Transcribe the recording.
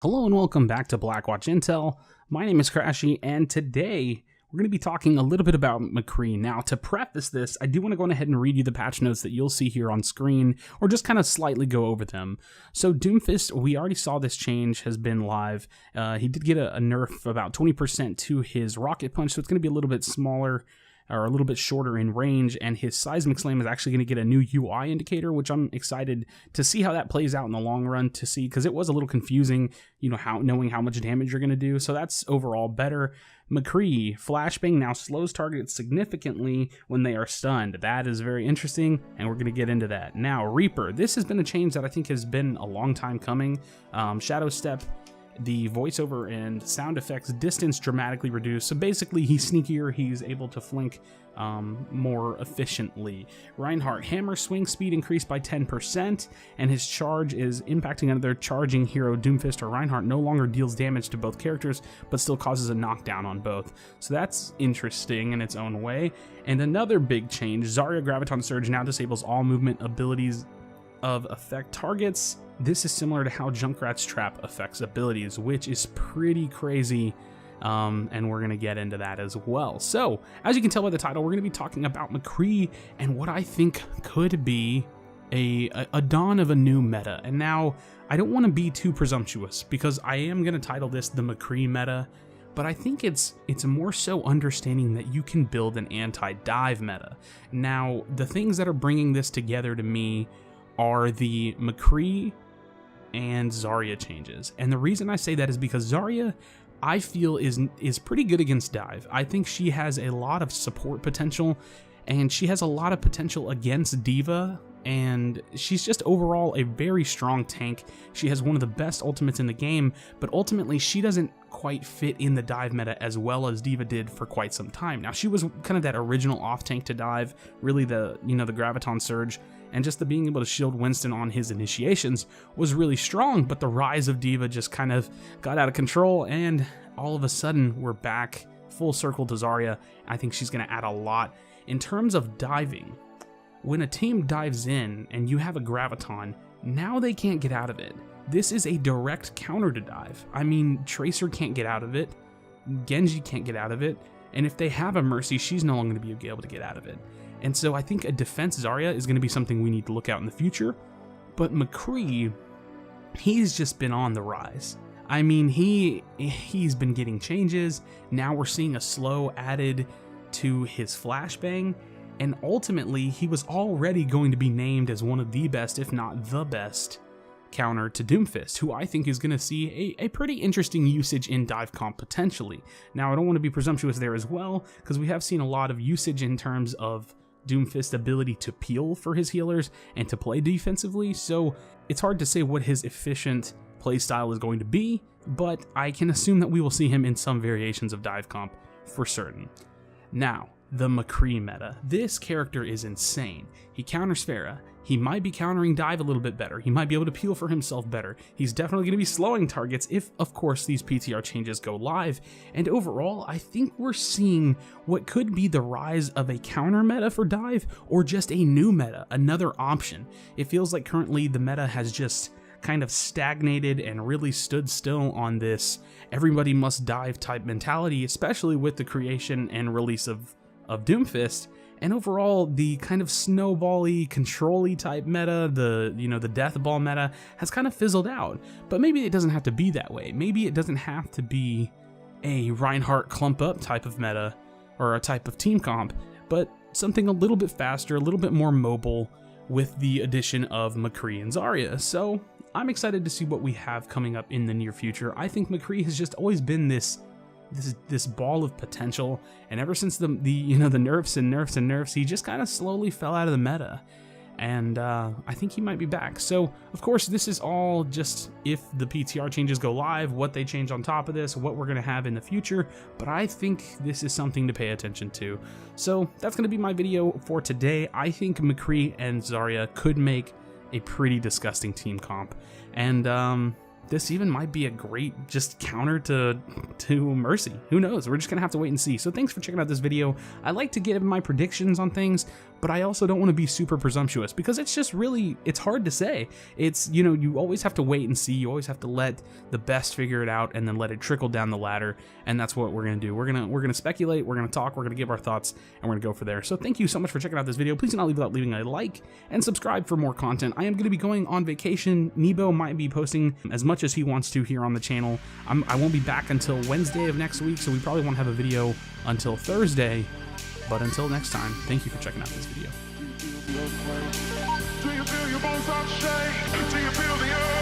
Hello and welcome back to Blackwatch Intel. My name is Crashy, and today we're going to be talking a little bit about McCree. Now, to preface this, I do want to go ahead and read you the patch notes that you'll see here on screen, or just kind of slightly go over them. So Doomfist, we already saw this change has been live. He did get a nerf about 20% to his rocket punch, so it's going to be a little bit smaller, or a little bit shorter in range, and his seismic slam is actually going to get a new UI indicator, which I'm excited to see how that plays out in the long run, to see, because it was a little confusing, knowing how much damage you're going to do, so that's overall better. McCree, flashbang now slows targets significantly when they are stunned. That is very interesting, and we're going to get into that. Now, Reaper, this has been a change that I think has been a long time coming. Shadow Step, the voiceover and sound effects distance dramatically reduced, so basically he's sneakier, he's able to flank more efficiently. Reinhardt, hammer swing speed increased by 10%, and his charge is impacting another charging hero. Doomfist or Reinhardt no longer deals damage to both characters, but still causes a knockdown on both. So that's interesting in its own way. And another big change, Zarya Graviton Surge now disables all movement abilities of affect targets. This is similar to how Junkrat's Trap affects abilities, which is pretty crazy, and we're going to get into that as well. So, as you can tell by the title, we're going to be talking about McCree and what I think could be a dawn of a new meta. And now, I don't want to be too presumptuous, because I am going to title this the McCree meta, but I think it's more so understanding that you can build an anti-dive meta. Now, the things that are bringing this together to me are the McCree and Zarya changes. And the reason I say that is because Zarya, I feel, is pretty good against dive. I think she has a lot of support potential, and she has a lot of potential against D.Va, and she's just overall a very strong tank. She has one of the best ultimates in the game, but ultimately she doesn't quite fit in the dive meta as well as D.Va did for quite some time. Now, she was kind of that original off tank to dive, really the Graviton Surge, and just the being able to shield Winston on his initiations was really strong, but the rise of D.Va just kind of got out of control, and all of a sudden we're back full circle to Zarya. I think she's going to add a lot. In terms of diving, when a team dives in and you have a Graviton, now they can't get out of it. This is a direct counter to dive. I mean, Tracer can't get out of it, Genji can't get out of it, and if they have a Mercy, she's no longer going to be able to get out of it. And so I think a defense Zarya is going to be something we need to look out in the future. But McCree, he's just been on the rise. I mean, he's been getting changes. Now we're seeing a slow added to his flashbang. And ultimately, he was already going to be named as one of the best, if not the best, counter to Doomfist, who I think is going to see a pretty interesting usage in dive comp potentially. Now, I don't want to be presumptuous there as well, because we have seen a lot of usage in terms of Doomfist's ability to peel for his healers and to play defensively, so it's hard to say what his efficient playstyle is going to be, but I can assume that we will see him in some variations of dive comp for certain. Now, the McCree meta. This character is insane. He counters Pharah. He might be countering dive a little bit better. He might be able to peel for himself better. He's definitely going to be slowing targets if, of course, these PTR changes go live. And overall, I think we're seeing what could be the rise of a counter meta for dive, or just a new meta, another option. It feels like currently the meta has just kind of stagnated and really stood still on this everybody must dive type mentality, especially with the creation and release of Doomfist, and overall the kind of snowball-y, control-y type meta, the death ball meta, has kind of fizzled out. But maybe it doesn't have to be that way. Maybe it doesn't have to be a Reinhardt clump up type of meta, or a type of team comp, but something a little bit faster, a little bit more mobile, with the addition of McCree and Zarya. So I'm excited to see what we have coming up in the near future. I think McCree has just always been this ball of potential, and ever since the nerfs, he just kind of slowly fell out of the meta, and I think he might be back. So of course this is all just if the PTR changes go live, what they change on top of this, what we're going to have in the future, but I think this is something to pay attention to. So that's going to be my video for today. I think McCree and Zarya could make a pretty disgusting team comp, and this even might be a great just counter to Mercy. Who knows? We're just gonna have to wait and see. So thanks for checking out this video. I like to give my predictions on things, but I also don't want to be super presumptuous because it's just really, it's hard to say. It's, you know, you always have to wait and see. You always have to let the best figure it out and then let it trickle down the ladder. And that's what we're going to do. We're going to speculate, we're going to talk, we're going to give our thoughts, and we're going to go for there. So thank you so much for checking out this video. Please do not leave without leaving a like and subscribe for more content. I am going to be going on vacation. Nebo might be posting as much as he wants to here on the channel. I won't be back until Wednesday of next week, so we probably won't have a video until Thursday. But until next time, thank you for checking out this video. Do you feel your bones start to shake? Do you feel the earth?